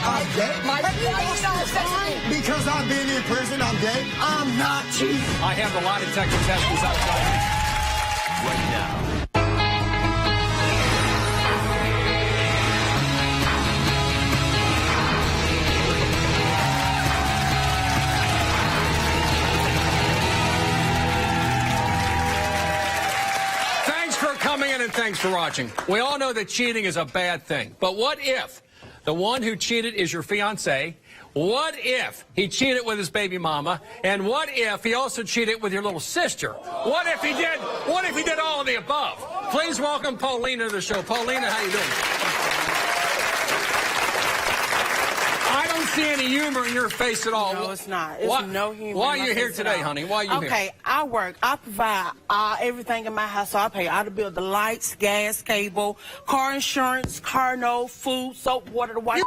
I'm gay. Because I've been in prison, I'm gay. I'm not cheating. I have a lie detector test results right now. Coming in, and thanks for watching. We all know that cheating is a bad thing, but what if the one who cheated is your fiancé? What if he cheated with his baby mama? And what if he also cheated with your little sister? What if he did? What if he did all of the above? Please welcome Paulina to the show. Paulina, how you doing? I don't see any humor in your face at all. No, it's not. It's no humor. Why are you here today, honey? Why are you here? Okay, I work. I provide everything in my house. So I pay all the bill, the lights, gas, cable, car insurance, car note, food, soap, water, the water,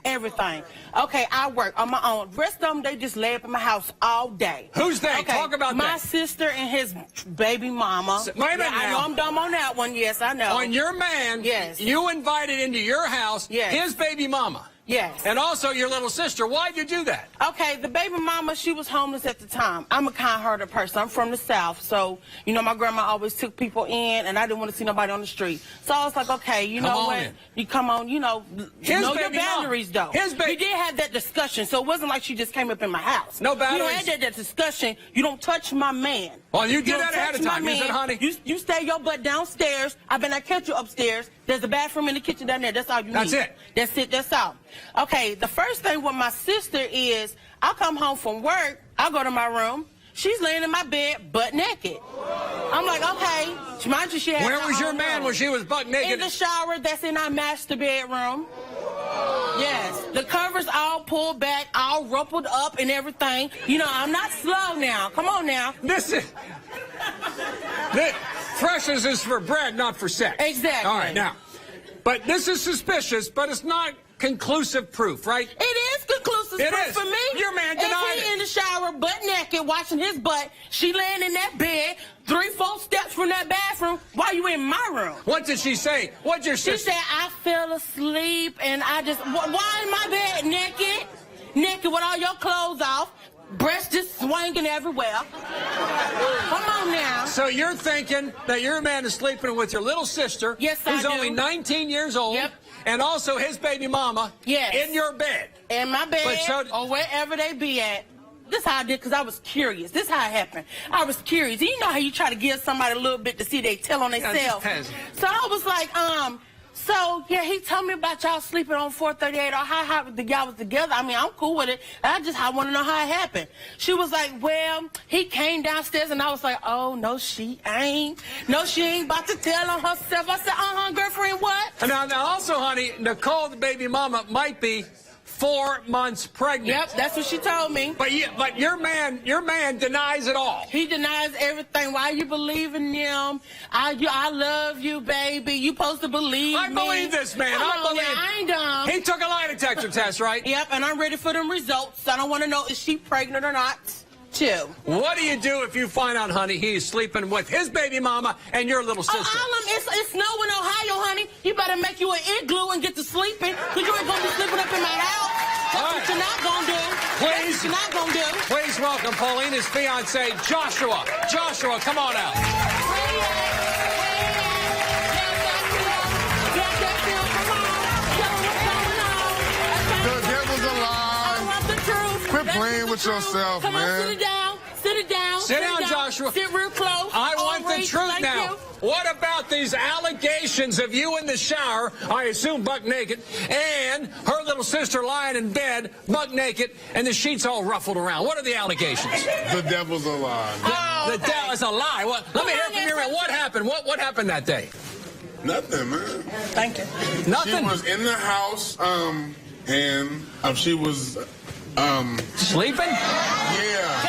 everything. Okay, I work on my own. Rest of them, they just lay up in my house all day. Who's they? Okay, Talk about my that. sister and his baby mama. Wait a minute I know I'm dumb on that one. Yes, I know. On your man, yes, you invited into your house his baby mama. Yes. And also your little sister. Why'd you do that? Okay, the baby mama, she was homeless at the time. I'm a kind-hearted person. I'm from the South, so, you know, my grandma always took people in, and I didn't want to see nobody on the street. So I was like, okay, you know what? You come on, you know your boundaries, though. We did have that discussion, so it wasn't like she just came up in my house. No boundaries? You had that discussion. You don't touch my man. Well, you did that ahead of time. You said, honey. You stay your butt downstairs. I catch you upstairs. There's a bathroom in the kitchen down there. That's all you need. That's it. That's it. That's all. Okay, the first thing with my sister is I come home from work. I go to my room. She's laying in my bed butt naked. I'm like, okay. Mind you, she had Where was your man when she was butt naked? In the shower. That's in our master bedroom. Yes. The covers all pulled back, all rumpled up and everything. You know, I'm not slow now. Come on now. Freshness is for bread, not for sex. Exactly. All right, now. But this is suspicious, but it's not conclusive proof, right? It is conclusive proof for me. Your man denied it. In the shower, butt naked, washing his butt. She laying in that bed, 3-4 steps from that bathroom. Why you in my room? What did she say? What'd your sister? She said, I fell asleep, and I just, why in my bed naked? Naked with all your clothes off. Breasts just swinging everywhere. Come on now. So you're thinking that your man is sleeping with your little sister, yes, who's only 19 years old, and also his baby mama in your bed. In my bed, or wherever they be at. This is how I did, because I was curious. This is how it happened. I was curious. You know how you try to give somebody a little bit to see they tell on themselves. So I was like, so, yeah, he told me about y'all sleeping on 438 or how y'all was together. I mean, I'm cool with it. I want to know how it happened. She was like, well, he came downstairs, and I was like, oh, no, she ain't. No, she ain't about to tell on herself. I said, girlfriend, what? Now, also, honey, Nicole, the baby mama, might be 4 months pregnant. Yep, that's what she told me. But your man denies it all. He denies everything. Why you believing him? I love you, baby. You supposed to believe me. I believe this man. I ain't dumb. He took a lie detector test, right? Yep, and I'm ready for them results. I don't want to know, is she pregnant or not, too. What do you do if you find out, honey, he's sleeping with his baby mama and your little sister? It's snow in Ohio, honey. You better make you an igloo and get to sleeping, because you ain't going to be sleeping up in my house. That's what you're not going to do. Please. That's what you're not going to do. Please welcome Paulina's fiancé, Joshua. Joshua, come on out. The devil's alive. I want the truth. Quit playing with yourself, man. Come on, sit it down. Sit it down. Sit down, Joshua. Sit real close. I want the truth now. What about these allegations of you in the shower, I assume buck naked, and her little sister lying in bed, buck naked, and the sheets all ruffled around? What are the allegations? The devil's alive. The devil is a lie. Let me hear from you. What happened? What happened that day? Nothing, man. Thank you. Nothing? She was in the house, and she was... Sleeping? Yeah.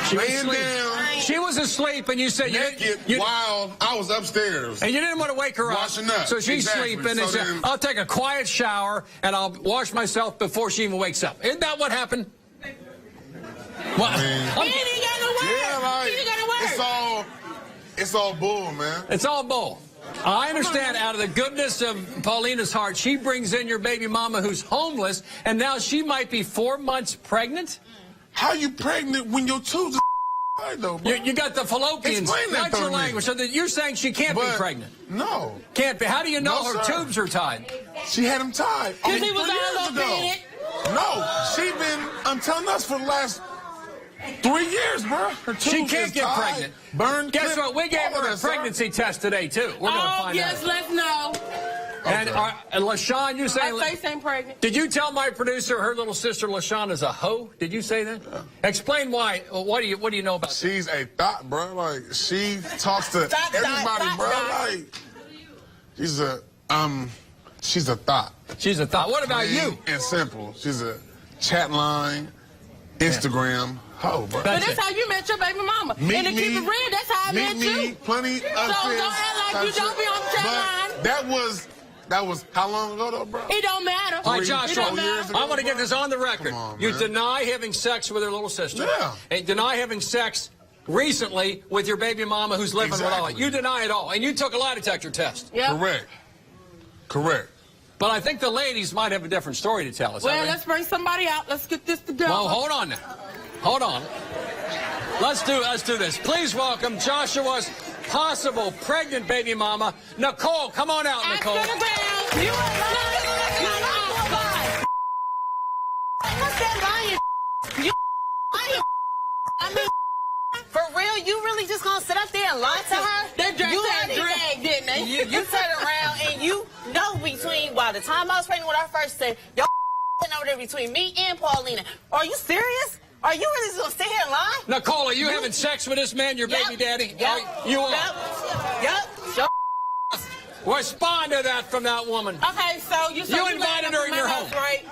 She was laying down. She was asleep, and you said naked while I was upstairs. And you didn't want to wake her up. Washing up. So she's sleeping, and said, I'll take a quiet shower, and I'll wash myself before she even wakes up. Isn't that what happened? What? It's all bull, man. It's all bull. I understand out of the goodness of Paulina's heart, she brings in your baby mama who's homeless, and now she might be 4 months pregnant? How you pregnant when your tubes are though, bro? You got the fallopians. Explain that That's your to me. language. So that you're saying she can't be pregnant? No. Can't be. How do you know No, her sir. tubes are tied? She had him tied. Because he was 3 all years up ago. in it. No, she been, I'm telling us for the last 3 years, bro. Her tubes She can't is get tied, pregnant. Burned. Guess clipped, what? We gave all her a that, sir. pregnancy test today, too. We're going to Oh, find yes, out. let's know. And LaShawn, you saying... My face ain't pregnant. Did you tell my producer her little sister LaShawn is a hoe? Did you say that? Yeah. Explain why. What do you know about She's a thought, bro. Like, she talks to everybody, bro. Like, she's a thought. She's a thought. What about Plain you? And simple. She's a chat line, Instagram hoe, bro. But that's how you met your baby mama. Meet And to keep me, it real, that's how I met you. Plenty of So don't act like you don't be on the chat line. But that was how long ago, though, bro? It don't matter. All right, It Joshua, don't matter. I want to get this on the record. Come on, You man. deny having sex with her little sister. Yeah. And deny having sex recently with your baby mama who's living with all. Exactly. You deny it all. And you took a lie detector test. Yep. Correct. But I think the ladies might have a different story to tell us. Well, let's bring somebody out. Let's get this together. Well, hold on now. Hold on. Let's do this. Please welcome Joshua's possible pregnant baby mama, Nicole. Come on out, Ask Nicole. her to ground. You are lying. What's that lying? You lying. I mean, for real, you really just gonna sit up there and lie to her? That drag, You that had drag, didn't they? You turn around and you know between, by the time I was pregnant when I first said, y'all over there between me and Paulina. Are you serious? Are you really just gonna sit here and lie? Nicole, are you having sex with this man, your baby daddy? Yep. You are. Yep. Respond to that from that woman. Okay, so you invited her in your home, right?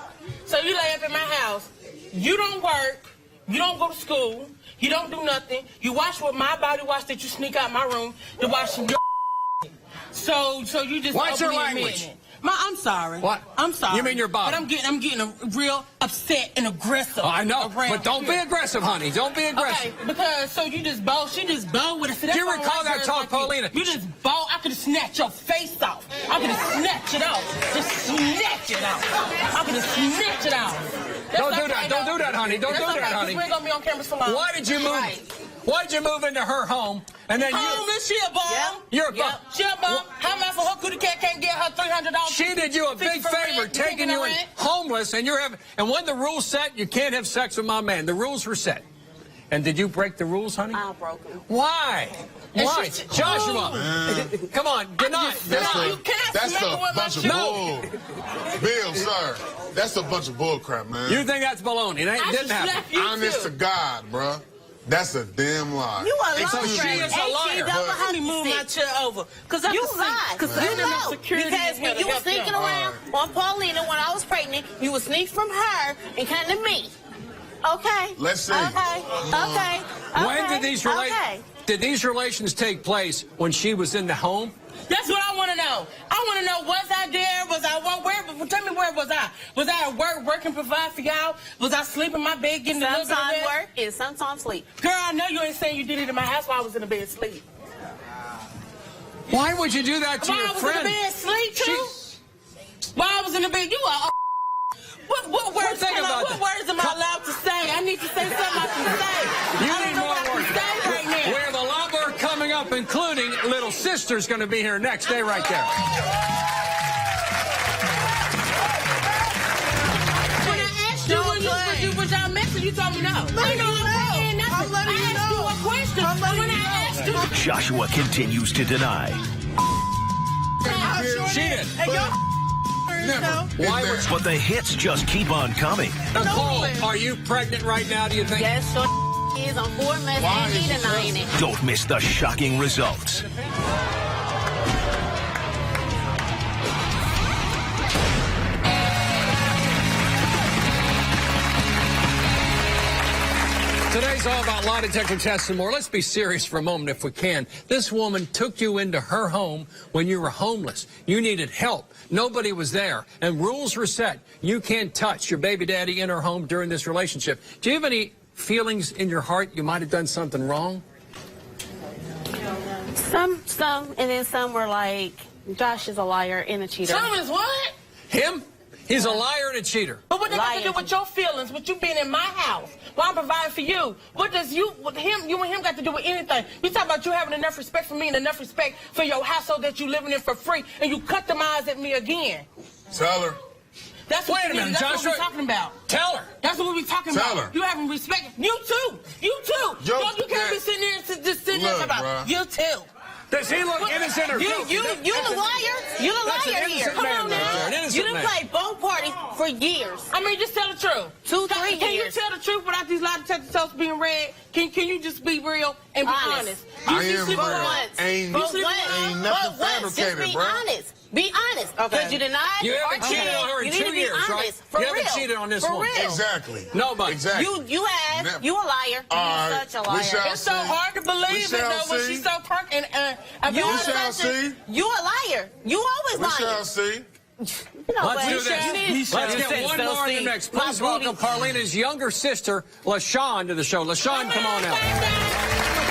So you lay up in my house. You don't work. You don't go to school. You don't do nothing. You watch what my body watch that you sneak out my room to watch your. So you just. What's your openly language? admitting it. I'm sorry. What? I'm sorry. You mean your body? But I'm getting a real upset and aggressive. Oh, I know, around but don't be here. aggressive, honey. Don't be aggressive. Okay, because she just bold with it. Do you recall that talk, Paulina? You just bold. I could have snatched your face off. I could have snatched it off. Just snatch it off. I could have snatched it off. Don't do that. Don't do that, honey. Don't do that, honey. We ain't gonna be on camera for long. Why did you move? Right. Why did you move into her home and then Homeless, she a bum. You're a bum. She a bum. How much for her cootie cat can't get her $300? She did you a big favor, taking you in homeless, and you're having. And when the rules set, you can't have sex with my man. The rules were set. And did you break the rules, honey? I broke them. Why? Why? Joshua, come on, deny. That's a with bunch of my bull. Bill, sir, that's a bunch of bull crap, man. You think that's baloney? It didn't happen. slap you Honest too. to God, bro. That's a damn lie. You a liar. So she is a liar. Let me move my chair over. Because You lied. Because You know. Because when you were sneaking around on Paulina when I was pregnant, you would sneak from her and come to me. Okay. Let's see. Okay. When did these relations take place when she was in the home? That's what I want to know. I want to know, was I there? Was I where? Tell me where was I? Was I at work, working, provide for y'all? Was I sleeping in my bed, getting a little bit of Sometimes rest? work and sometimes sleep. Girl, I know you ain't saying you did it in my house while I was in the bed asleep. Why would you do that to While your I was friend? in the bed asleep too? While I was in the bed, you are. What words am I allowed to say? I need to say something I can say. You I don't need know more what I words. can say right now. We have a lot more coming up, including Little Sister's going to be here next. Stay right there. When I asked you was y'all messing, you told me no. I'm letting you know. I asked you a question. When I asked you, Joshua continues to deny. She did. Never. Why It's would there. But the hits just keep on coming. Nicole, are you pregnant right now, do you think? Yes, so is on 4 months Why and is he she denying it. Don't miss the shocking results. Today's all about lie detector tests and more. Let's be serious for a moment if we can. This woman took you into her home when you were homeless. You needed help. Nobody was there. And rules were set. You can't touch your baby daddy in her home during this relationship. Do you have any feelings in your heart you might have done something wrong? Some, and then some were like, Josh is a liar and a cheater. Tom is what? Him? He's a liar and a cheater. But what does that have to do with your feelings, with you being in my house, while I'm providing for you? What does you and him got to do with anything? You talk about you having enough respect for me and enough respect for your household that you living in for free, and you cut them eyes at me again. Tell her. That's Wait a minute, that's Joshua. what we're talking about. Tell her. That's what we're talking Tell about. her. You having respect. You too. You too. Yo, you can't be sitting there and just sitting there look, about bruh. you too. Does he look innocent or guilty? You the liar. You the That's an liar here. innocent Come man on right now. there, an innocent You done man. played both parties for years. I mean, just tell the truth. 2, 3 Can you years. tell the truth without these lie detectors being read? Can you just be real and be honest? Honest. I am sleep real. with once. Ain't But nothing once. Just fabricated, be bro. honest. Be honest. Because you deny it You or haven't cheated cheat. on her in You need 2 to be years, right? honest. For You real. haven't cheated on this For one. real. Exactly. Nobody. Exactly. You have. Never. You a liar. All You right. such a We liar. shall It's so hard to We believe it shall though when see. she's so perfect and You We a shall such a- see. You a liar. You always We lying. shall see. You know Let's what? do this. You need to Let's get one more in the mix. Please welcome Carlina's younger sister, LaShawn, to the show. LaShawn, come on out.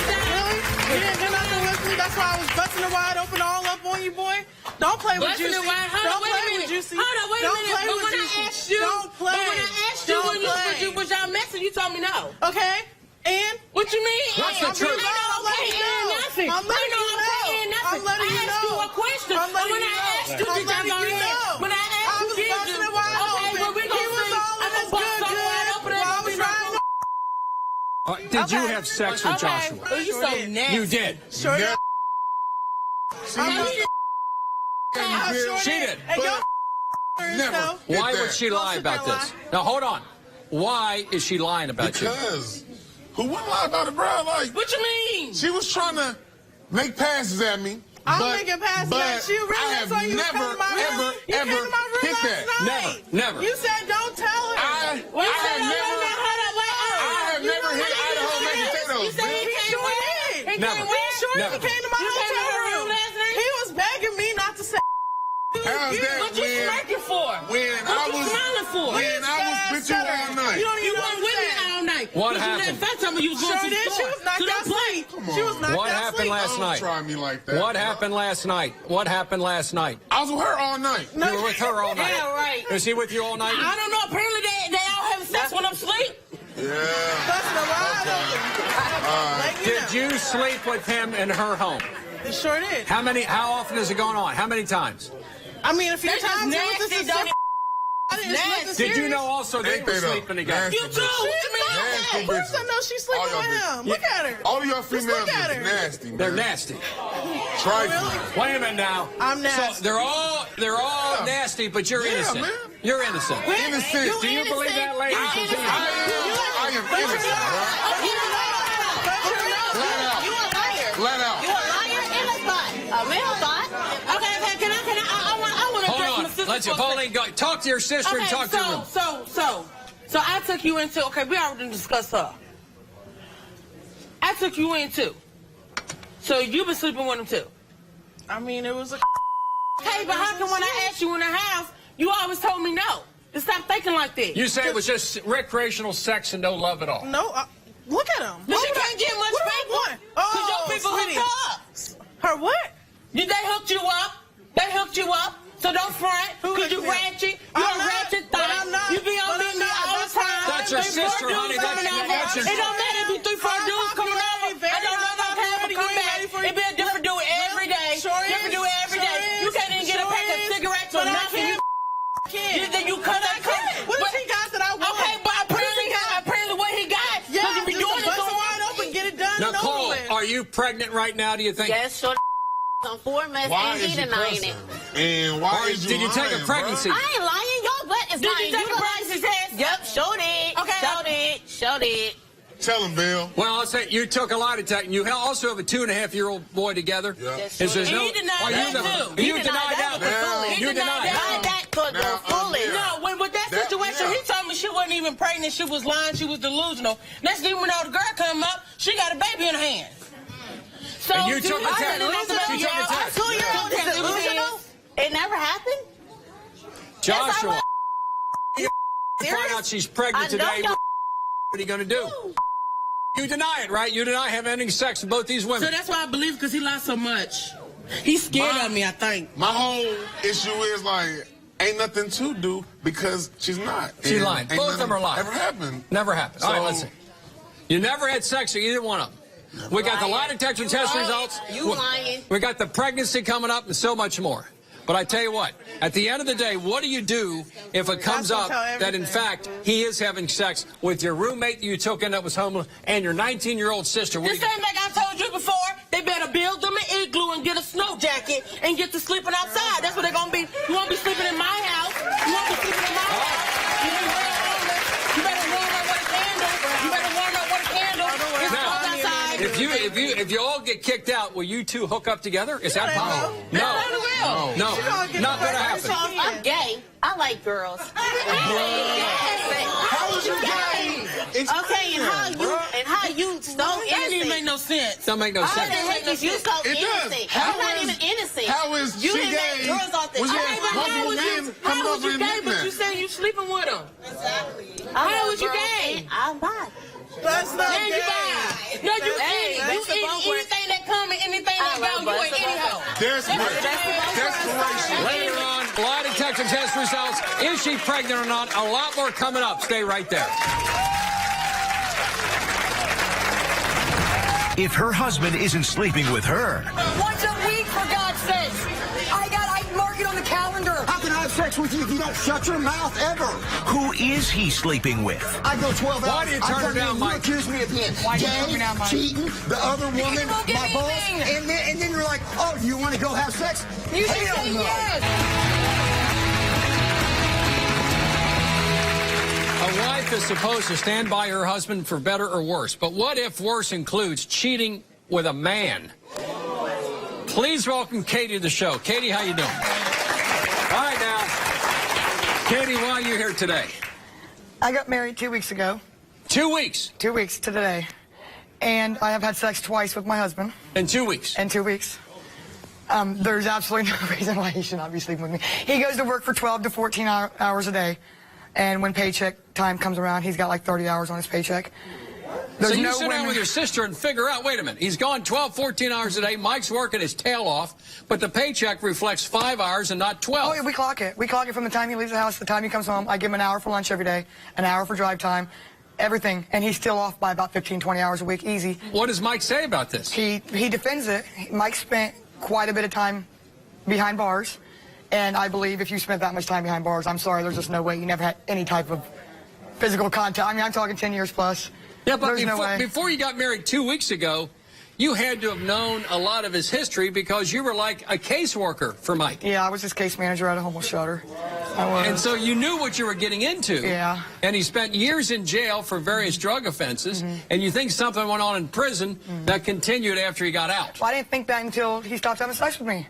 You didn't do nothing with me. That's why I was busting it wide open all up on you, boy. Don't play with Busting Juicy. it wide? Hold on, Don't wait a play with minute. Juicy. Hold on, wait a Don't minute. play But with when I Juicy. asked you, Don't play. But when I asked you, Don't when play. was y'all messing, you told me no. Okay? And? What you mean? What's the I'm truth? not okay and nothing. I'm letting you know. I I'm letting you asked you know. a question. I'm letting When you I know. asked you, I'm did y'all letting go you in? know. When I I asked was you, did busting you? it wide Okay, open. well, we He gonna was see. all in I'm his gonna bust good, something wide good. open. Well, I was riding. Did you have sex with Joshua? Oh, you so nasty. You did. Sure Yeah. She did. And y'all Never. Why did would that. she lie about this? Now, hold on. Why is she lying about you? Because who wouldn't lie about it, bro? Like, What you mean? she was trying to make passes at me. I'm but, making passes but at you. Really? I That's why have you never, came to my room. ever, You came ever to my room hit last that. night. Never. You said don't tell her. I have never hit Idaho making potatoes. You said he came Sure where? did. He Never. came where? Sure, Never. he came to my You came to hotel her room room. last night? He was begging me not to say. How's that What you smirking for? when What I you was smiling for? when I was with you all night? You don't You even weren't with me understand. all night. What But happened? You didn't fact tell me you was going Sure to the did. store. She was knocked So don't out play. asleep. Come on. She was knocked What out happened asleep. last night? Don't try me like that. What happened last night? What happened last night? I was with her all night. You were with her all night. Yeah, right. Was he with you all night? I don't know. Apparently they all having sex when I'm asleep. Yeah. Busting a wide open. Like, Did you sleep with him in her home? You sure did. How often is it going on? How many times? I mean, a few That's just times. nasty, don't it? Nasty. Did you know also they Ain't were they though? sleeping together? Nasty You too. bitches. What you mean? Nasty Of course I know she's sleeping All y'all with him. bitches. Look at her. All of y'all Just females look at is her. nasty, man. They're nasty. Trifling. Wait a minute now. I'm nasty. So they're all Yeah. nasty, but you're Yeah, innocent. man. You're innocent. Innocent. Do you believe that, ladies? I am innocent, bro. You a liar. Flat out. You a liar and a thought. A real thought. Okay, can I want to address my Hold on. sister. Let's for a Pauline, go. Talk to your sister and talk to her. So I took you into, okay, we already discussed her. I took you in too. So you've been sleeping with him too. I mean, it was a. Hey, but how come when I asked you in the house, you always told me no? To stop thinking like that. You say it was just recreational sex and no love at all. No, look at him. But she can't get much paper. Because your people sweetie. hooked up. Her what? They hooked you up. They hooked you up. So don't front. Who Because you hooked me up? ratchet. I'm You're a not, ratchet but thing. I'm not, You be on but I'm me not. all the That's time. That's your They four sister, dudes honey. coming That's over. your It don't matter if you 3-4 I'm dudes coming over. ready, I don't know I'm how ready, to come you back. ready for It be a different dude every day. Sure Different is. dude every Sure day. is. You can't even get a Sure pack of is. cigarettes or But I nothing. can't. Then you cut that cut. What if he got that I want? Okay, but apparently what he got. Yeah, Because you be just doing it bust so it wide open, get it done and over Nicole, with. are you pregnant right now, do you think? Yes, short on 4 months Why and is he you denying cussing? it. And why Or is you did you take a lying, pregnancy? I ain't lying. Your butt is Did lying. you take a the pregnancy liar. test? Yep, sure did. Okay. Sure did. Sure did. Tell him, Bill. Well, I'll say you took a lie detector. You also have a 2.5-year-old boy together. Yeah. Yes, Is sure there did. no? He denied Are that, you the- too. You He denied denied that. that was foolish. You He denied denied that. that. That could go foolish. No, with that That- situation, yeah. he told me she wasn't even pregnant. She was lying. She was delusional. Next thing you know, the girl come up. She got a baby in her hand. So And you took a I test. said, "Listen, You took a y'all, test. A 2-year-old is Yes. delusional? It never happened? Joshua, you find Serious? out she's pregnant I know today. y'all- What are you going to do? You deny it, right? You deny having any sex with both these women. So that's why I believe, because he lied so much. He's scared of me, I think. My whole issue is like, ain't nothing to do because she's not. She's lying. Both of them are lying. Never happened. Never happened. So, all right, let's see. You never had sex with either one of them. We got the lie detector test results. You lying. We got the pregnancy coming up and so much more. But I tell you what, at the end of the day, what do you do if it comes up that, in fact, he is having sex with your roommate you took in that was homeless and your 19-year-old sister? The same like I told you before, they better build them an igloo and get a snow jacket and get to sleeping outside. That's what they're going to be. You won't be sleeping in my house. You won't be sleeping in my house. You better warm up with a candle. You better warm up with a candle. It's cold outside. If you all get kicked out, will you two hook up together? Is that possible? No. No. Not gonna happen. I'm gay. I like girls. How is you gay? Okay, and how you so That didn't innocent. make no sense. Don't make no How sense. the heck is you so It does. innocent? How I'm not is- even innocent. How is you she didn't make gay? girls off the Was you street. a multiple men coming How off was you an gay, but internet? you saying you sleeping with him? How was you gay? I'm not. That's not Yeah, you gay. bi. No, you Hey, eat. that's You the eat bump word. anything that come and anything that go. You ain't anyhow. Desperation. Later on, lie detector test results. Is she pregnant or not? A lot more coming up. Stay right there. If her husband isn't sleeping with her, Once a week, for God's sake. I mark it on the calendar. How can I have sex with you if you don't shut your mouth ever? who is he sleeping with? I go 12 hours. Why do you turn her down, Mike? You accuse me of being Why do you turn me gay, down, Mike? cheating, the other woman, won't give my me boss, anything. and then you're like, oh, you want to go have sex? You should Hell say no. yes. A wife is supposed to stand by her husband for better or worse. But what if worse includes cheating with a man? Please welcome Katie to the show. Katie, how you doing? All right, now. Katie, why are you here today? I got married 2 weeks ago. 2 weeks. 2 weeks to today. And I have had sex twice with my husband In 2 weeks. in 2 weeks. There's absolutely no reason why he should not be sleeping with me. He goes to work for 12 to 14 hours a day. And when paycheck time comes around, he's got like 30 hours on his paycheck. So There's you no sit down women- with your sister and figure out, wait a minute, he's gone 12, 14 hours a day, Mike's working his tail off, but the paycheck reflects 5 hours and not 12. Oh, yeah, we clock it. We clock it from the time he leaves the house to the time he comes home. I give him an hour for lunch every day, an hour for drive time, everything. And he's still off by about 15, 20 hours a week, easy. What does Mike say about this? He defends it. Mike spent quite a bit of time behind bars. And I believe if you spent that much time behind bars, I'm sorry, there's just no way you never had any type of physical contact. I mean, I'm talking 10 years plus. Yeah, but There's no way. before you got married 2 weeks ago, you had to have known a lot of his history because you were like a caseworker for Mike. Yeah, I was his case manager at a homeless shelter. I was. And so you knew what you were getting into. Yeah. And he spent years in jail for various drug offenses, and you think something went on in prison that continued after he got out. Well, I didn't think that until he stopped having sex with me.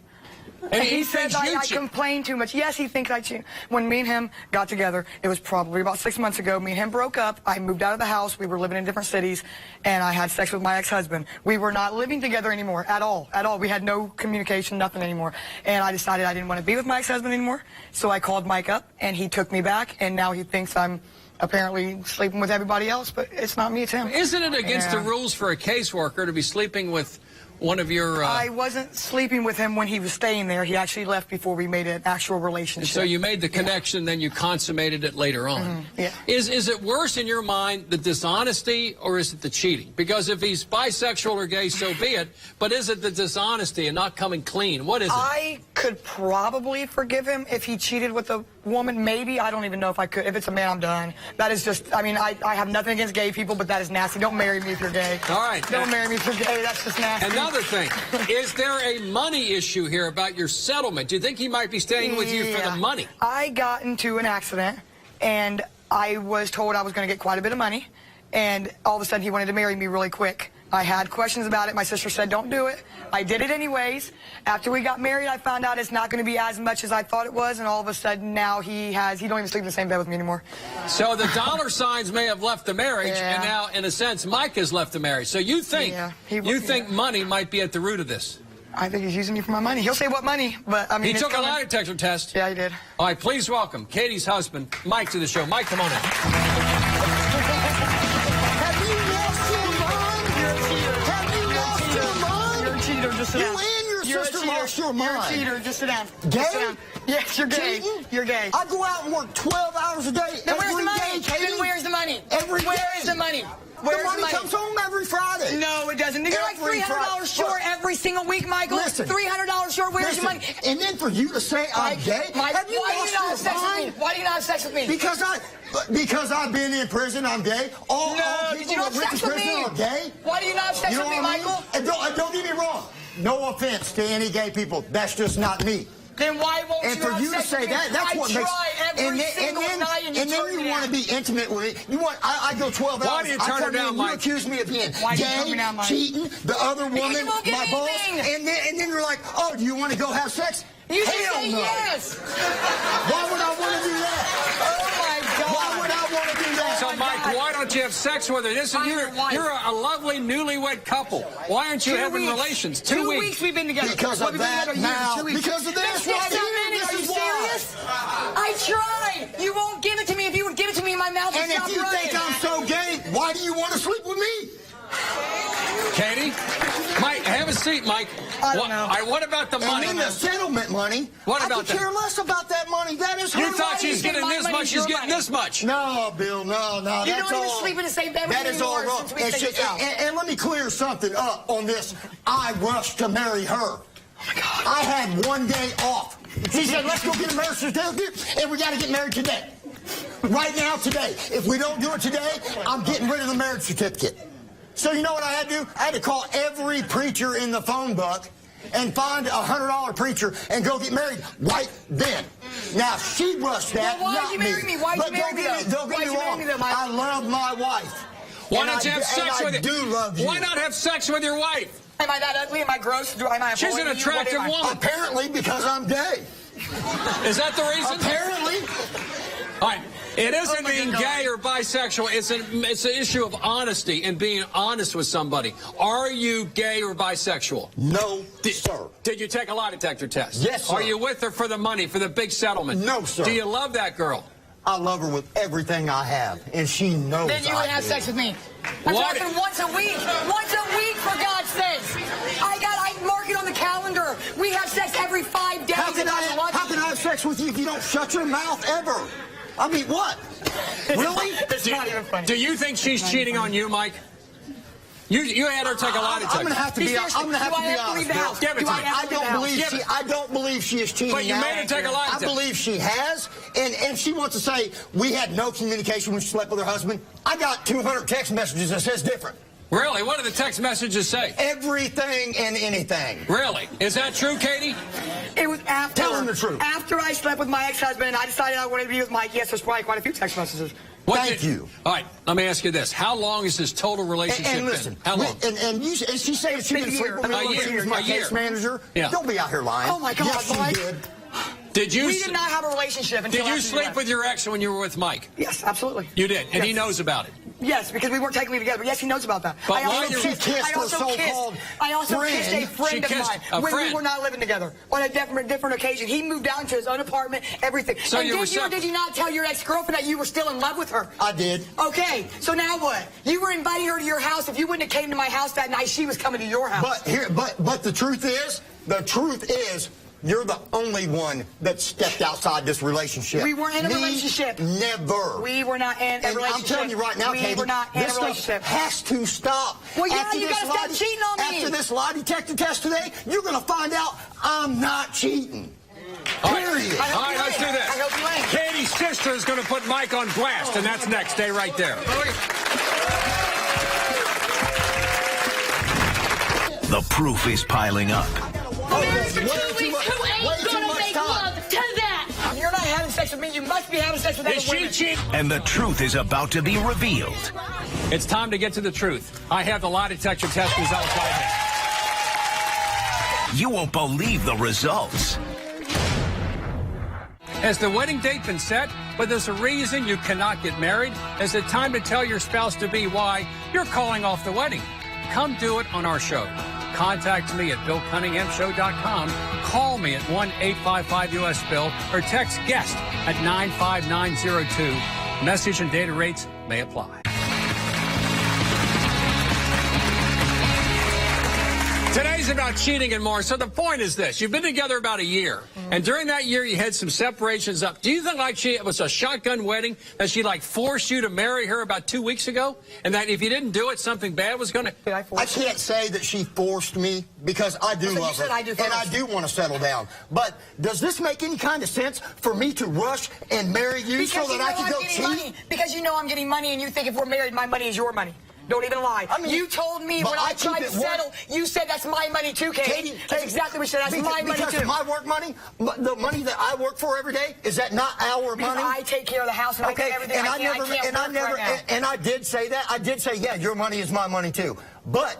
And he thinks said you I cheat. complain too much. Yes, he thinks I cheat. When me and him got together, it was probably about 6 months ago. Me and him broke up. I moved out of the house. We were living in different cities, and I had sex with my ex-husband. We were not living together anymore at all. At all. We had no communication, nothing anymore. And I decided I didn't want to be with my ex-husband anymore. So I called Mike up, and he took me back, and now he thinks I'm apparently sleeping with everybody else, but it's not me, it's him. Isn't it against the Yeah. rules for a caseworker to be sleeping with one of your... I wasn't sleeping with him when he was staying there. He actually left before we made an actual relationship. So you made the connection, then you consummated it later on. yeah. Is it worse in your mind, the dishonesty, or is it the cheating? Because if he's bisexual or gay, so be it. But is it the dishonesty and not coming clean? What is it? I could probably forgive him if he cheated with a woman. Maybe. I don't even know if I could. If it's a man, I'm done. That is just, I mean, I have nothing against gay people, but that is nasty. Don't marry me if you're gay. All right. Don't marry me if you're gay. That's just nasty. Another thing, is there a money issue here about your settlement? Do you think he might be staying with you for the Yeah. money? I got into an accident, and I was told I was going to get quite a bit of money, and all of a sudden he wanted to marry me really quick. I had questions about it. My sister said, don't do it. I did it anyways. After we got married, I found out it's not going to be as much as I thought it was, and all of a sudden now he don't even sleep in the same bed with me anymore. So the dollar signs may have left the marriage, Yeah. and now, in a sense, Mike has left the marriage. So you think Yeah, you think money might be at the root of this? I think he's using me for my money. He'll say what money, but I mean, He it's took a coming. lie detector test. Yeah, he did. All right, please welcome Katie's husband, Mike, to the show. Mike, come on in. Have you lost your mind? sit You down. and your You're a sister-in-law cheater. sure You're a mine. cheater. Just sit down. Gay? Just sit down. Yes, you're gay. Cheating? You're gay. I go out and work 12 hours a day. Then where's every the money? day, Katie. Then where's the money? Every Where day. is the money? The Where's money comes home every Friday. No, it doesn't. You're like Every $300 short Friday. every single week, Michael. Listen. $300 short. Where's your Listen, money? and then for you to say I'm gay, Mike, have you why do you lost not your have sex with me? mind? Why do you not have sex with me? Because I've been in prison, I'm gay. All did people you not that went have to sex with prison me? are gay. Why do you not have sex You know with me, what I mean? Michael? And don't get me wrong. No offense to any gay people. That's just not me. Then why won't And you for have you to sex say with me? that, that's what I makes. try every single night and you turn you me want to down. be intimate with me. I go 12 hours. Why do you turn I come her down, in, Mike? You accuse me of being Why do you turn me gay, down, Mike? cheating, the other woman, you won't get my boss, anything. and then you're like, oh, do you want to go have sex? You should Hell say no. yes. Why would I want to do that? Oh my God. Why would I want to do that? So, Mike, why don't you have sex with her? Listen, I'm you're your wife. a lovely newlywed couple. Why aren't you 2 having weeks. relations? 2 weeks we've been together. Because Well, of we've been that together a year, now. 2 weeks. Because of this That's right not here. minutes. This Are you is why. serious? I tried. You won't give it to me. If you would give it to me, my mouth would And stop if you running. think I'm so gay, why do you want to sleep with me? Katie? Mike, have a seat, Mike. I don't know. What about the money? And then the settlement money. What about I could that? care less about that money. That is her You thought money. she was getting My this money much, is she's your getting money. this much. No, Bill, no. You That's don't even all. sleep in the same bed with That me is all anymore wrong. since we figured this out. And let me clear something up on this. I rushed to marry her. Oh my God. I had 1 day off. He said, let's go get a marriage certificate, and we got to get married today. Right now, today. If we don't do it today, I'm getting rid of the marriage certificate. So you know what I had to do? I had to call every preacher in the phone book and find a $100 preacher and go get married right then. Now, she rushed that, Well, why'd not you marry me? Why'd But you marry me, though? don't get Why'd me you marry wrong. me, though, Mike? I love my wife. Why And don't you have sex with her? I do love you. Why not have sex with your wife? Am I that ugly? Am I gross? Am I She's an avoiding you? What attractive am I? woman. Apparently, because I'm gay. Is that the reason? Apparently. All right. It isn't my being God. gay or bisexual. It's an issue of honesty and being honest with somebody. Are you gay or bisexual? No, sir. Did you take a lie detector test? Yes, sir. Are you with her for the money, for the big settlement? No, sir. Do you love that girl? I love her with everything I have, and she knows Then you would have sex with me. I'm What? talking once a week. Once a week, for God's sakes. I mark it on the calendar. We have sex every 5 days. How can I have sex with you if you don't shut your mouth ever? I mean, what? Really? It's not even funny. Do you think she's cheating on you, Mike? You had her take a lie detector. I'm gonna have to be. Seriously, I'm gonna have do to I be have to honest. leave the house? Give it Do to I me. have I to leave the don't house? believe Give she. it. I don't believe she is cheating. But you now. made her take a lie I detector. believe she has, and she wants to say we had no communication when she slept with her husband. I got 200 text messages that says different. Really? What do the text messages say? Everything and anything. Really? Is that true, Katie? It was after. Tell him the truth. After I slept with my ex-husband and I decided I wanted to be with Mike, yes, there's probably quite a few text messages. Thank you. All right, let me ask you this. How long has this total relationship And listen, been? How long? and she said she didn't sleep with me A when she year. was my A year. case manager. Yeah. Don't be out here lying. Oh, my God, yes, she Mike. did. Did you We did not have a relationship until Did you after sleep left. with your ex when you were with Mike? Yes, absolutely. You did, and he Yes. knows about it. Yes, because we weren't technically together. Yes, he knows about that. But I why also you- kissed, She kissed I her also so-called kissed, I also kissed a friend. friend She of kissed mine a when we friend. were not living together on a different occasion. He moved out into his own apartment, everything. So and you were did you or separate. did you not tell your ex-girlfriend that you were still in love with her? I did. Okay, so now what? You were inviting her to your house. If you wouldn't have came to my house that night, she was coming to your house. But the truth is, you're the only one that stepped outside this relationship. We weren't in a Me, relationship. Never. We were not in a And relationship. I'm telling you right now, we Katie, were not in this a relationship. stuff has to stop. Well, yeah, After you this gotta stop cheating on me. After this lie detector test today, you're going to find out I'm not cheating. Period. I hope All right, you let's ain't. do this. I hope you ain't. Katie's sister is going to put Mike on blast, and that's next. Stay right there. The proof is piling up. Way too much time. You're not having sex with me. You must be having sex with other Is she women. cheating? And the truth is about to be revealed. It's time to get to the truth. I have the lie detector test results right here. You won't believe the results. Has the wedding date been set? But there's a reason you cannot get married? Is it time to tell your spouse-to-be why you're calling off the wedding? Come do it on our show. Contact me at BillCunninghamShow.com. Call me at 1-855-US-BILL or text GUEST at 95902. Message and data rates may apply. Today's Katie's about cheating and more. So the point is this. You've been together about a year. And during that year, you had some separations up. Do you think like it was a shotgun wedding, that she like forced you to marry her about 2 weeks ago? And that if you didn't do it, something bad was going to... I can't say that she forced me, because I do love her. And I do want to settle down. But does this make any kind of sense for me to rush and marry you so that I can go cheat? Because you know I'm getting money, and you think if we're married, my money is your money. Don't even lie. I mean, you told me when I tried to settle, you said that's my money too, Katie. That's exactly what you said. That's my money too. Because of my work money, the money that I work for every day, is that not our money? I take care of the house and I do everything. And I did say that. I did say, yeah, your money is my money too. But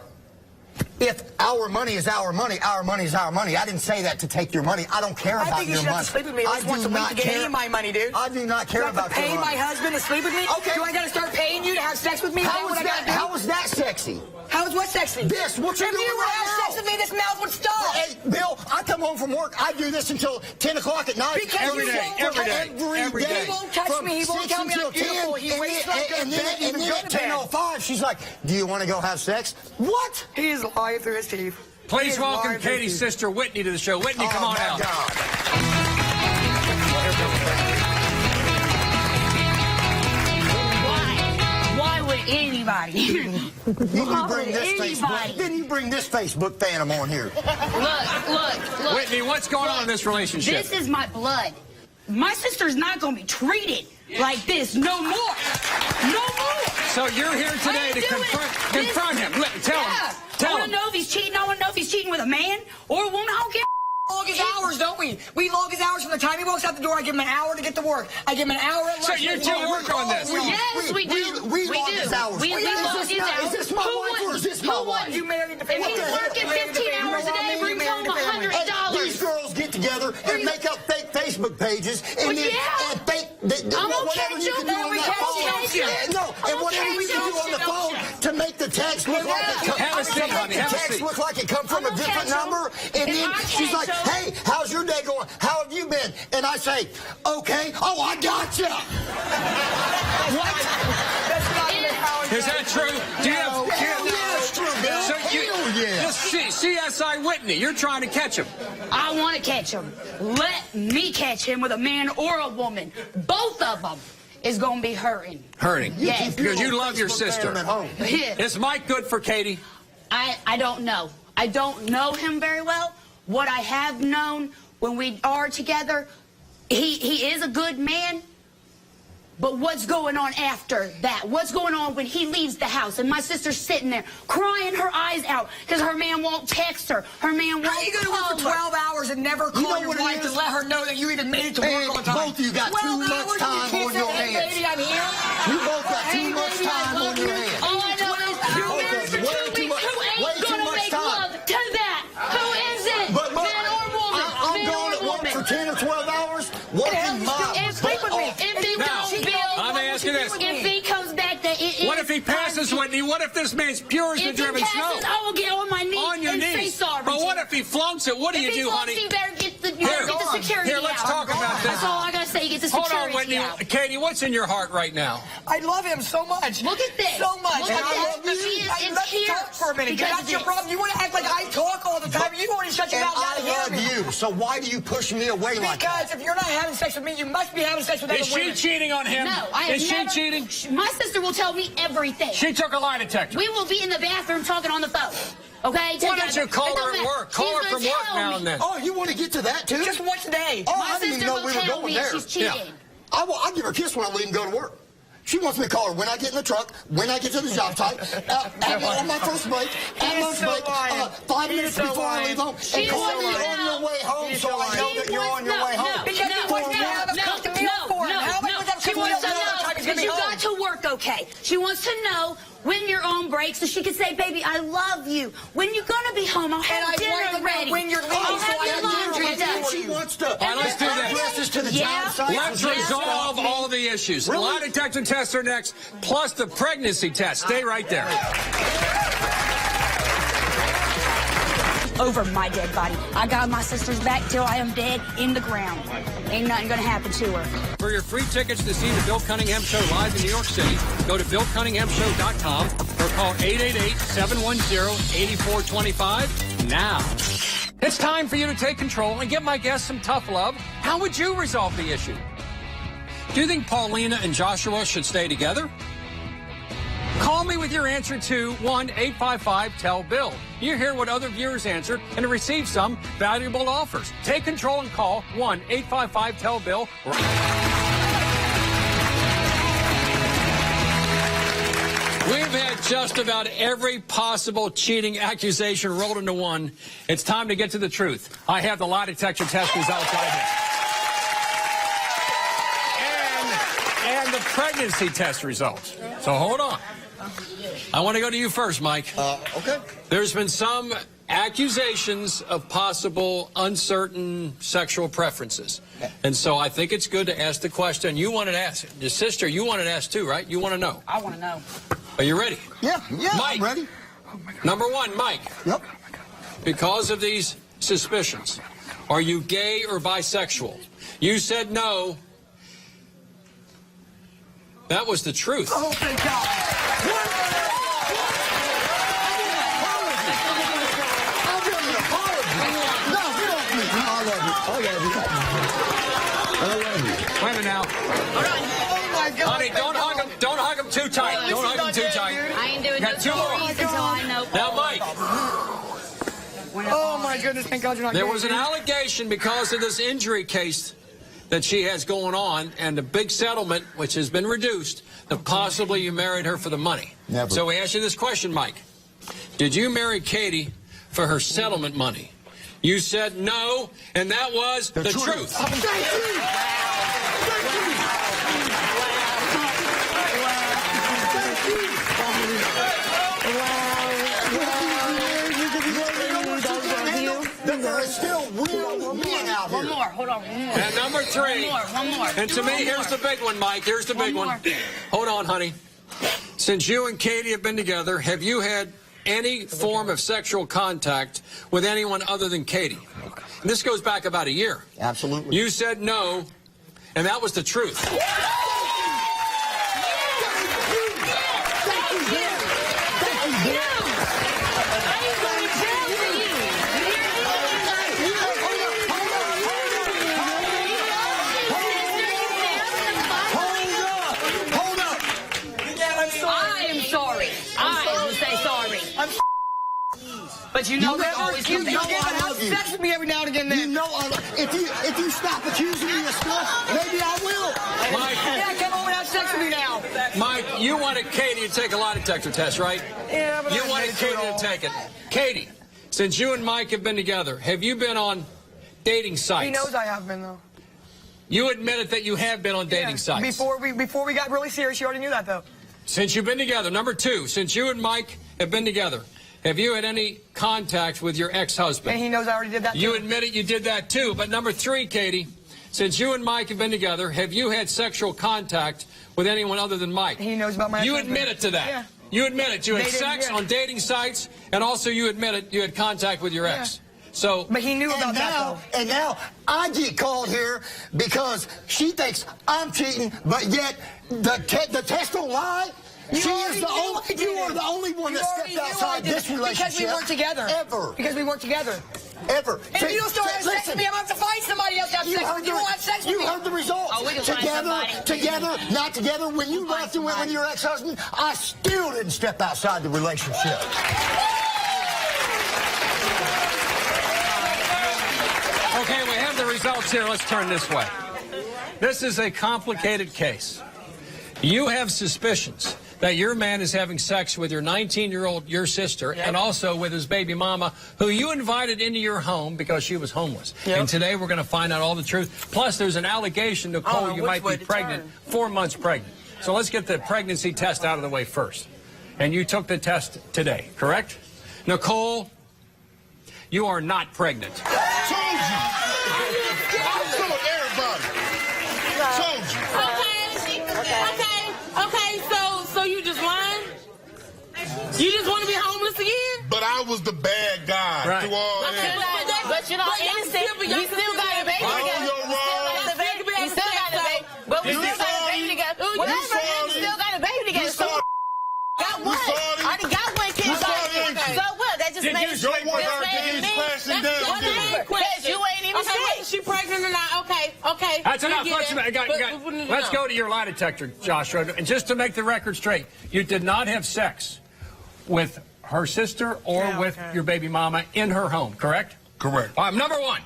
if our money is our money is our money. I didn't say that to take your money. I don't care about your money. I think you should have to sleep with me at least once a week to get any of my money, dude. I do not care about your money. Do I have to pay my husband to sleep with me? Okay. Do I got to start paying you to have sex with me? How is that sexy? How is what sexy? This, what you're doing right now. If you were to have sex with me, this mouth would stop. Hey, Bill, I come home from work. I do this until 10 o'clock at night. Because every day. He won't touch me. He won't tell me I'm beautiful. He waits like a bed. And then at 10:05, she's like, do you want to go have sex? What? He is lying through his teeth. Please welcome Katie's sister, Whitney, to the show. Whitney, come on out. Why would anybody? Then you bring this Facebook phantom on here. Look. Whitney, what's going on in this relationship? This is my blood. My sister's not going to be treated like this no more. No more. So you're here today to confront him. Tell him. I want to know if he's cheating. I want to know if he's cheating with a man or a woman. I don't care. Log his hours, don't we? We log his hours from the time he walks out the door. I give him an hour to get to work. I give him an hour at lunch. So you two work on this? Yes, we do. We log his hours. We log his hours. Is this my wife or is this my wife? You married the If he's working 15 hours a day, brings home $100. These girls get together and make up fake Facebook pages and fake whatever you can do on that phone. No, and whatever you can do on the phone to make the text look like it come from a different number. And then she's like, hey, how's your day going? How have you been? And I say, okay. Oh, I gotcha. What? Is that true? Do you have that's true, Bill. So just CSI Whitney, you're trying to catch him. I want to catch him. Let me catch him with a man or a woman. Both of them is going to be hurting. Hurting? Yes. Because you love your sister. Is Mike good for Katie? I don't know. I don't know him very well. What I have known when we are together, he is a good man. But what's going on after that? What's going on when he leaves the house and my sister's sitting there crying her eyes out because her man won't text her, her man won't call her? How are you going to work for 12 hours and never call your wife to let her know that you even made it to work on time? Both of you got too much time on your hands. Baby, I'm here. You both got too much time on your hands. All I know is you're married for 2 weeks. Who ain't going to make love to that? Who is it? Man or woman? I'm going to work for 10 or 12 hours working my butt off. Let me ask you this. If he comes back, what if he passes, Whitney? What if this man's pure as the driven snow? I will get on my knees and say sorry. But what if he flunks it? What do you do, honey? If he flunks, you better get the security out. Here, let's talk about this. That's all I got to say. Get the security out. Hold on, Whitney. Katie, what's in your heart right now? I love him so much. Look at this. So much. Look at this. Let's talk for a minute. That's your problem. You want to act like I talk all the time. You already shut your mouth down. I love you. So why do you push me away like that? Because if you're not having sex with me, you must be having sex with other women. Is she cheating on him? No, I have Is she cheating? My sister will tell me everything. She took a lie detector. We will be in the bathroom talking on the phone. Okay? Why don't you call her at work? Call her from work now and then. Oh, you want to get to that too? Just once a day. Oh, My I didn't even sister know will we were tell going me there. she's cheating. I'll give her a kiss when I leave and go to work. She wants me to call her when I get in the truck, when I get to the job site, on my first break, at lunch break, 5 minutes before I leave home, and call me on your way home so I know that you're on your way home. Because you want to have a cooked meal for him. How am I going to have a She wants to know that you got to work okay. She wants to know when you're on break so she can say, baby, I love you. When you're going to be home, I'll have dinner ready. When you're leaving, I'll have your laundry done. She wants to. All right, let's do this. To the job site. Let's resolve all the issues. Really? Lie detector tests are next, plus the pregnancy test. Stay right there. Over my dead body. I got my sister's back till I am dead in the ground. Ain't nothing gonna happen to her. For your free tickets to see the Bill Cunningham Show live in New York City, go to BillCunninghamShow.com or call 888-710-8425. Now, it's time for you to take control and give my guests some tough love. How would you resolve the issue? Do you think Paulina and Joshua should stay together? Call me with your answer to 1-855-TELL-BILL. You hear what other viewers answered and receive some valuable offers. Take control and call 1-855-TELL-BILL. We've had just about every possible cheating accusation rolled into one. It's time to get to the truth. I have the lie detector test results right here. And the pregnancy test results. So hold on. I want to go to you first, Mike. Okay. There's been some accusations of possible uncertain sexual preferences. And so I think it's good to ask the question. You wanted to ask. Your sister, you wanted to ask too, right? You want to know. I want to know. Are you ready? Yeah, Mike, I'm ready. Number one, Mike. Yep. Because of these suspicions, are you gay or bisexual? You said no. That was the truth. Oh, thank God. Wait a minute now. Honey, don't hug him too tight. Don't hug him too tight. I ain't doing Got two more. until I know. Now, Mike. Oh, my goodness. Thank God you're not There gay, was an dude. allegation because of this injury case that she has going on and the big settlement, which has been reduced, that possibly you married her for the money. Never. So we ask you this question, Mike. Did you marry Katie for her settlement money? You said no, and that was the truth. Thank you. There is still real men out here. One more. Hold on. One more. And number three. One more. And to me, here's the big one, Mike. Here's the big one. Hold on, honey. Since you and Katie have been together, have you had any form of sexual contact with anyone other than Katie? And this goes back about a year. Absolutely. You said no, and that was the truth. But you know that always comes I love you. sex with me every now and again. Then You know, if you stop accusing me of stuff, maybe I will. Mike, yeah, come over and have sex with me now. Mike, you wanted Katie to take a lie detector test, right? Yeah, but You I wanted hate Katie it all. to take it. Katie, since you and Mike have been together, have you been on dating sites? He knows I have been though. You admitted that you have been on dating sites. Before we got really serious, you already knew that though. Since you've been together. Number two, since you and Mike have been together, have you had any contact with your ex-husband? And he knows I already did that too. You admitted you did that too. But number three, Katie, since you and Mike have been together, have you had sexual contact with anyone other than Mike? He knows about my You ex-husband. admitted to that. Yeah. You admitted you had Dated, sex yeah. on dating sites, and also you admitted you had contact with your ex. So, But he knew about that though. And now I get called here because she thinks I'm cheating, but yet the test don't lie. You are the only one that stepped outside this relationship. Because we weren't together. Ever. Because we weren't together. Ever. And if you don't start having sex with me, I'm going to have to find somebody else to have sex with. You won't have sex with You me. heard the results. Oh, we can find Together, not together. When you left and went with your ex-husband, I still didn't step outside the relationship. okay, we have the results here. Let's turn this way. This is a complicated case. You have suspicions that your man is having sex with your 19-year-old, your sister, and also with his baby mama, who you invited into your home because she was homeless. And today we're going to find out all the truth. Plus, there's an allegation, Nicole, you might be pregnant, 4 months pregnant. So let's get the pregnancy test out of the way first. And you took the test today, correct? Nicole, you are not pregnant. Told you. I told everybody. Told you. Okay, so you just lying? You just want to be homeless again? But I was the bad guy through all that. But you know, innocent. We still got a baby together. We still got a baby. But we still got a baby together. Whatever. We still got a baby together. So got one. I already got one kid. So what? That just makes question down. That's the main question. You ain't even okay, sick. whether she pregnant or not. Okay. That's enough. We get it. Let's go to your lie detector, Joshua. And just to make the record straight, you did not have sex with her sister or with your baby mama in her home, correct? Correct. Number one.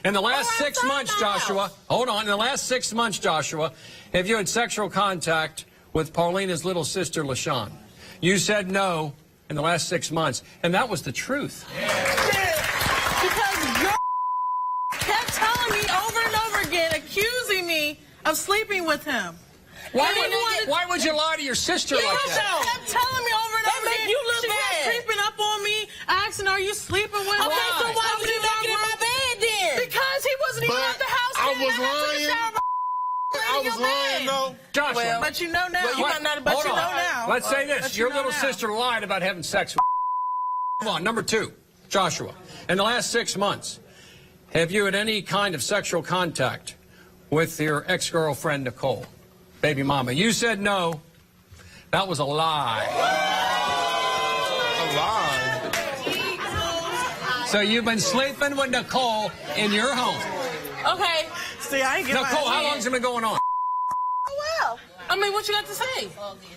In the last 6 months, Joshua, hold on. In the last 6 months, Joshua, have you had sexual contact with Paulina's little sister, LaShawn? You said no in the last 6 months, and that was the truth. Because you kept telling me over and over again, accusing me of sleeping with him. Why would you lie to your sister like that? You kept telling me over and over again. You look she bad. was creeping up on me, asking, "Are you sleeping with me?" Okay, so why would you not get in my bed then? Because he wasn't even at the house. I and was I took a lying. shower. I was lying, though. Joshua. But you know now. Hold on. Now. Let's say this. But Your you know little now. sister lied about having sex with Come on, number two, Joshua. In the last 6 months, have you had any kind of sexual contact with your ex-girlfriend, Nicole? Baby mama. You said no. That was a lie. A lie? So you've been sleeping with Nicole in your home. Okay. See, I ain't get Nicole, how long's it been going on? Well, I mean, what you got to say?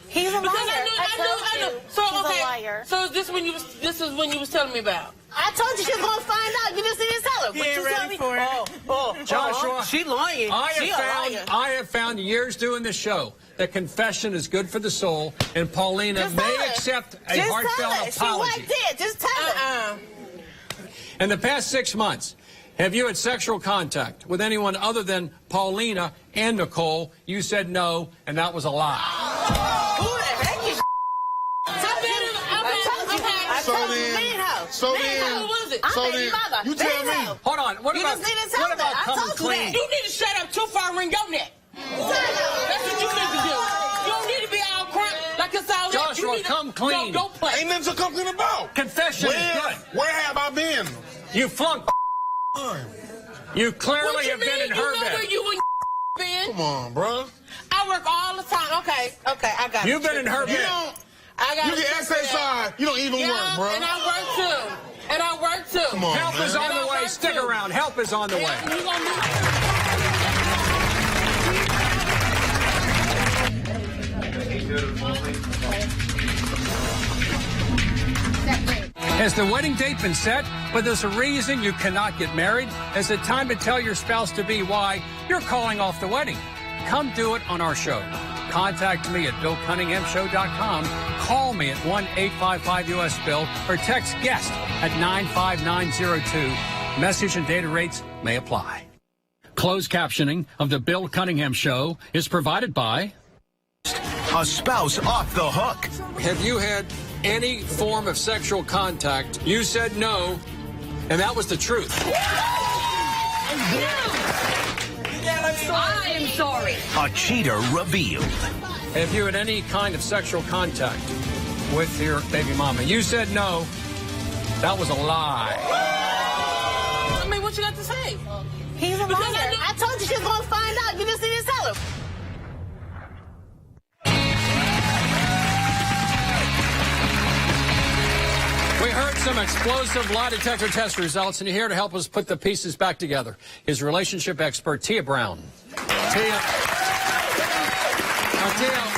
He's a liar. Because I knew. So He's okay. a liar. So is this when you was? This is when you was telling me about? I told you she was gonna find out. You just didn't tell her. He ain't ready for it. Joshua, she lying. I have found years doing this show that confession is good for the soul, and Paulina Just may tell her. accept a Just heartfelt tell her. apology. She wasn't dead. Just tell her. In the past 6 months, have you had sexual contact with anyone other than Paulina and Nicole? You said no, and that was a lie. Who the heck is So then, you tell me. Hold on. What You about, just didn't tell what about that. I coming told you clean? that. You need to shut up too far ring your neck. That's what you need to do. You don't need to be all crunk like it's all that. Joshua, You need to come clean. Go play. Ain't nothing to come clean about. Confession is good. Where have I been? You flunked. You clearly What you have been mean? in You her know bed. where you and been? Come on, bro. I work all the time. Okay, I got it. You've been in her You bed. don't. I got You it get figured out. exercise. You don't even work, bro. And I work too. Come on, Help is man. on the way. Stick around. Help is on the way. Yeah, you gonna do Has the wedding date been set, but there's a reason you cannot get married? Is it time to tell your spouse-to-be why you're calling off the wedding? Come do it on our show. Contact me at BillCunninghamShow.com. Call me at 1-855-US-BILL or text GUEST at 95902. Message and data rates may apply. Closed captioning of the Bill Cunningham Show is provided by... A spouse off the hook. Have you had any form of sexual contact? You said no, and that was the truth. I am sorry. A cheater revealed. Have you had any kind of sexual contact with your baby mama? You said no. That was a lie. I mean, what you got to say? He's a liar. I told you she was gonna find out. You just didn't tell her. We heard some explosive lie detector test results, and here to help us put the pieces back together is relationship expert Tia Brown. Tia,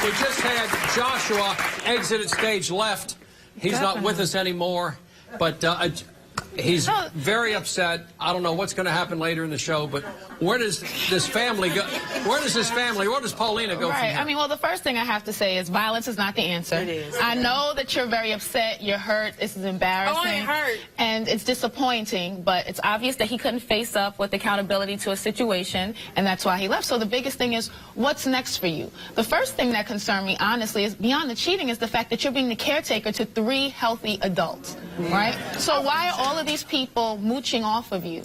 we just had Joshua exit at stage left. He's not with us anymore, but he's very upset. I don't know what's going to happen later in the show, but where does this family go? Where does Paulina go from Right. here? I mean, well, the first thing I have to say is violence is not the answer. It is. I know that you're very upset. You're hurt. This is embarrassing. Oh, I ain't hurt. And it's disappointing, but it's obvious that he couldn't face up with accountability to a situation, and that's why he left. So the biggest thing is, what's next for you? The first thing that concerned me, honestly, is beyond the cheating, is the fact that you're being the caretaker to 3 healthy adults, right? So why are all of these people mooching off of you?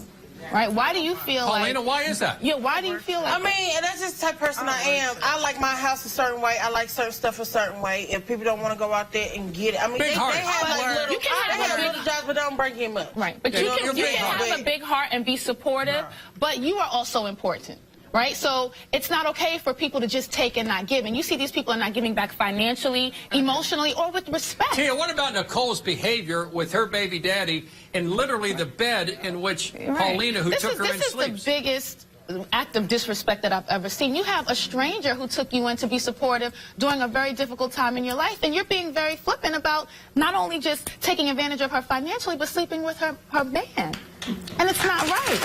Right? Why do you feel Paulina, like... why is that? Yeah, why do you feel like... I mean, and that's just the type of person I am. I like my house a certain way. I like certain stuff a certain way. If people don't want to go out there and get it, I mean, they have like little, You can have little jobs, but don't bring him up. Right, but Yeah, you you're can big have heart. a big heart and be supportive, but you are also important. right? So it's not okay for people to just take and not give. And you see these people are not giving back financially, emotionally, or with respect. Tia, what about Nicole's behavior with her baby daddy in literally the bed in which Paulina, who took her in, sleeps? This is the biggest act of disrespect that I've ever seen. You have a stranger who took you in to be supportive during a very difficult time in your life, and you're being very flippant about not only just taking advantage of her financially, but sleeping with her man. And it's not right.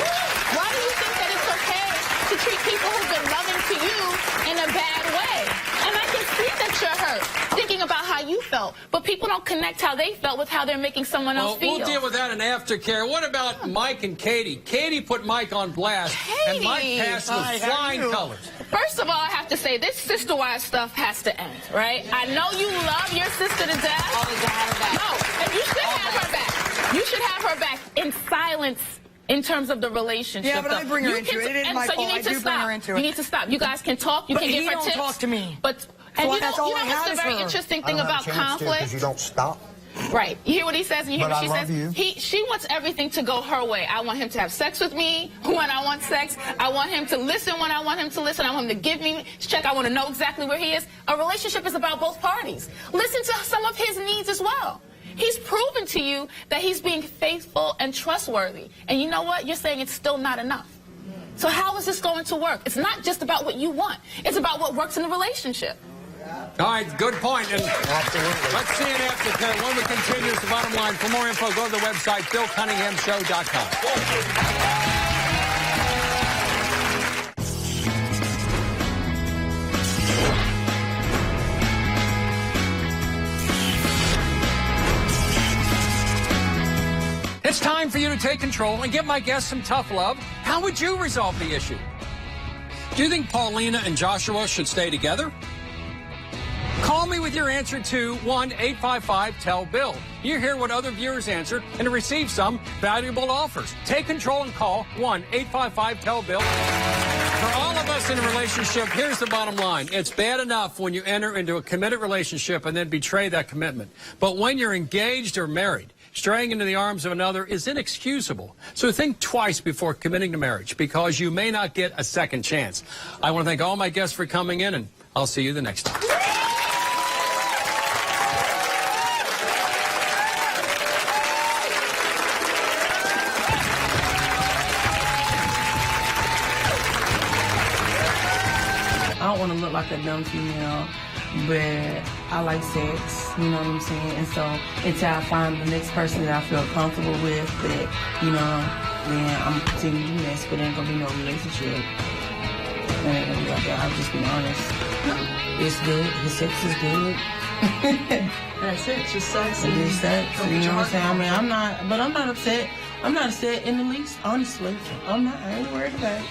Why do you think that it's okay to treat people who've been loving to you in a bad way? And I can see that you're hurt, thinking about how you felt. But people don't connect how they felt with how they're making someone else feel. We'll deal with that in aftercare. What about Mike and Katie? Katie put Mike on blast, and Mike passed with flying colors. First of all, I have to say, this sister-wise stuff has to end, right? I know you love your sister to death. Always gotta have her back. No, and you should have her back. You should have her back in silence. In terms of the relationship. Yeah, but I bring her into it. It is my fault. I do bring her into it. You need to stop. You guys can talk. You can give her tips. But he don't talk to me. But and you know what's the very interesting thing about conflict? Because you don't stop. Right. You hear what he says and you hear what she says? You. She wants everything to go her way. I want him to have sex with me when I want sex. I want him to listen when I want him to listen. I want him to give me check. I want to know exactly where he is. A relationship is about both parties. Listen to some of his needs as well. He's proven to you that he's being faithful and trustworthy. And you know what? You're saying it's still not enough. So how is this going to work? It's not just about what you want. It's about what works in the relationship. All right, good point. And let's see it after when we continue the bottom line. For more info, go to the website, BillCunninghamShow.com. It's time for you to take control and give my guests some tough love. How would you resolve the issue? Do you think Paulina and Joshua should stay together? Call me with your answer to 1-855-TELL-BILL. You hear what other viewers answered and receive some valuable offers. Take control and call 1-855-TELL-BILL. For all of us in a relationship, here's the bottom line. It's bad enough when you enter into a committed relationship and then betray that commitment. But when you're engaged or married, straying into the arms of another is inexcusable. So think twice before committing to marriage, because you may not get a second chance. I want to thank all my guests for coming in, and I'll see you the next time. I don't want to look like a dumb female, but I like sex, you know what I'm saying? And so until I find the next person that I feel comfortable with, that, you know, then I'm continuing to do this, but there ain't gonna be no relationship. There ain't gonna be like that. I'll just be honest. It's good. The sex is good. That's it. Just sex. It is sex. You know what I'm saying? I mean, I'm not upset. I'm not upset in the least, honestly. I ain't worried about it.